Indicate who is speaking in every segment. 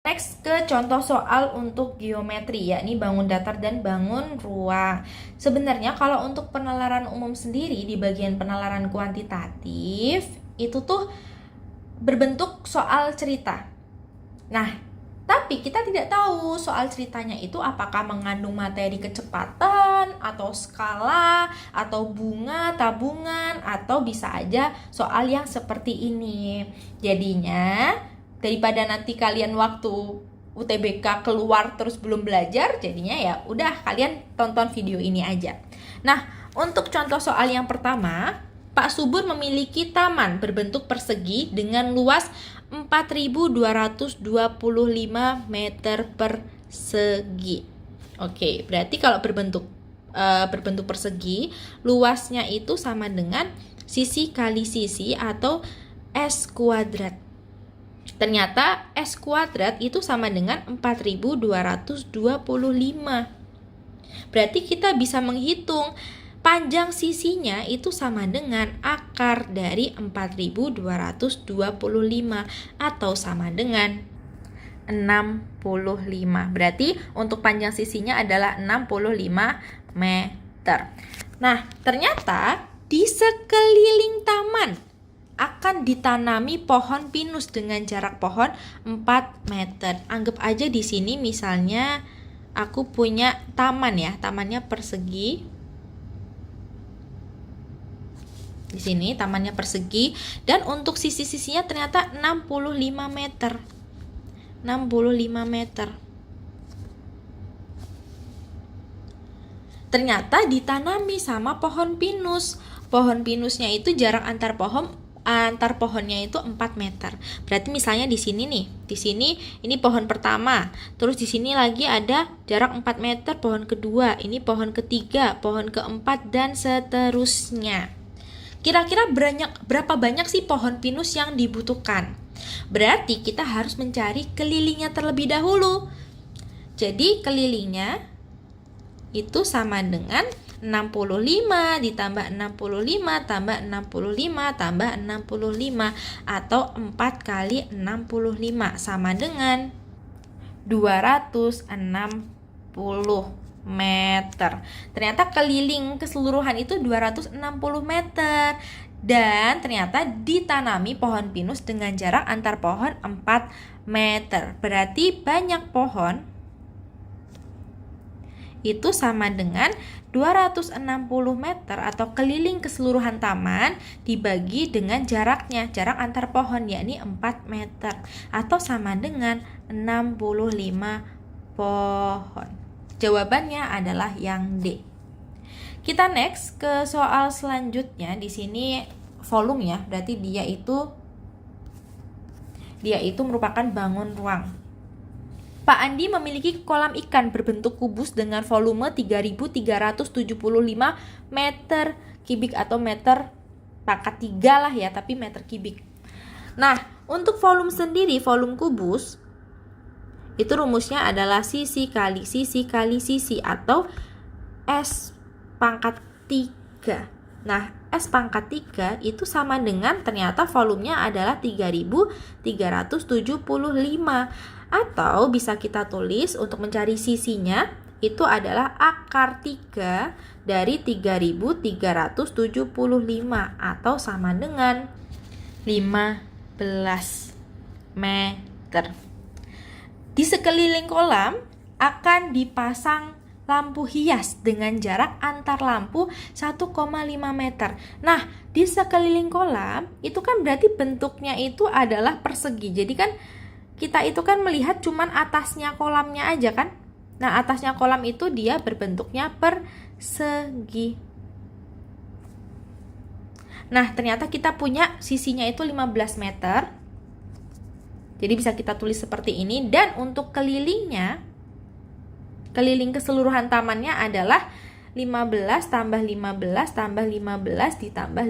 Speaker 1: Next ke contoh soal untuk geometri, yakni bangun datar dan bangun ruang. Sebenarnya kalau untuk penalaran umum sendiri di bagian penalaran kuantitatif itu tuh berbentuk soal cerita. Nah, tapi kita tidak tahu soal ceritanya itu apakah mengandung materi kecepatan, atau skala, atau bunga, tabungan, atau bisa aja soal yang seperti ini. Jadinya, daripada nanti kalian waktu UTBK keluar terus belum belajar, jadinya ya udah kalian tonton video ini aja. Nah, untuk contoh soal yang pertama, Pak Subur memiliki taman berbentuk persegi dengan luas 4.225 meter persegi. Oke, berarti kalau berbentuk persegi, luasnya itu sama dengan sisi kali sisi atau S kuadrat. Ternyata S kuadrat itu sama dengan 4.225. Berarti kita bisa menghitung panjang sisinya itu sama dengan akar dari 4.225 atau sama dengan 65. Berarti untuk panjang sisinya adalah 65 meter. Nah, ternyata di sekeliling taman akan ditanami pohon pinus dengan jarak pohon 4 meter. Anggap aja di sini misalnya aku punya taman ya, tamannya persegi. Di sini tamannya persegi dan untuk sisi-sisinya ternyata 65 meter. 65 meter. Ternyata ditanami sama pohon pinus. Pohon pinusnya itu jarak antar pohonnya itu 4 meter. Berarti misalnya di sini nih, di sini ini pohon pertama, terus di sini lagi ada jarak 4 meter pohon kedua, ini pohon ketiga, pohon keempat dan seterusnya. Kira-kira berapa banyak sih pohon pinus yang dibutuhkan? Berarti kita harus mencari kelilingnya terlebih dahulu. Jadi kelilingnya itu sama dengan 65 ditambah 65 tambah 65 tambah 65 atau 4 kali 65 sama dengan 260 meter. Ternyata keliling keseluruhan itu 260 meter. Dan ternyata ditanami pohon pinus dengan jarak antar pohon 4 meter. Berarti banyak pohon itu sama dengan 260 meter atau keliling keseluruhan taman dibagi dengan jaraknya, jarak antar pohon yakni 4 meter atau sama dengan 65 pohon. Jawabannya adalah yang D. Kita next ke soal selanjutnya. Di sini volume ya, berarti dia itu merupakan bangun ruang. Pak Andi memiliki kolam ikan berbentuk kubus dengan volume 3.375 meter kubik atau meter pangkat 3 lah ya, tapi meter kubik. Nah, untuk volume sendiri, volume kubus itu rumusnya adalah sisi kali sisi kali sisi atau S pangkat 3. Nah, S pangkat 3 itu sama dengan ternyata volumenya adalah 3.375. Atau bisa kita tulis untuk mencari sisinya itu adalah akar 3 dari 3.375 atau sama dengan 15 meter. Di sekeliling kolam akan dipasang lampu hias dengan jarak antar lampu 1,5 meter. Nah, di sekeliling kolam itu kan berarti bentuknya itu adalah persegi. Jadi kan kita itu kan melihat cuman atasnya kolamnya aja kan. Nah, atasnya kolam itu dia berbentuknya persegi. Nah, ternyata kita punya sisinya itu 15 meter. Jadi bisa kita tulis seperti ini. Dan untuk kelilingnya, keliling keseluruhan tamannya adalah 15 tambah 15 tambah 15 ditambah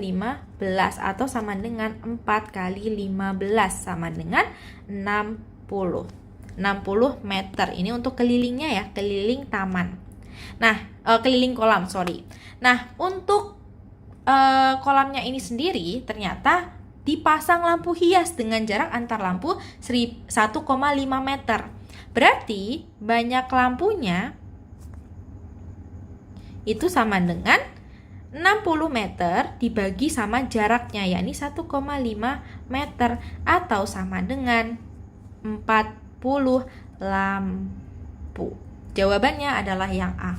Speaker 1: 15 atau sama dengan 4 kali 15 sama dengan 60 meter. Ini untuk kelilingnya ya, keliling taman. Nah, keliling kolam, sorry. Nah, untuk kolamnya ini sendiri ternyata dipasang lampu hias dengan jarak antar lampu 1,5 meter. Berarti banyak lampunya itu sama dengan 60 meter dibagi sama jaraknya, yakni 1,5 meter, atau sama dengan 40 lampu. Jawabannya adalah yang A.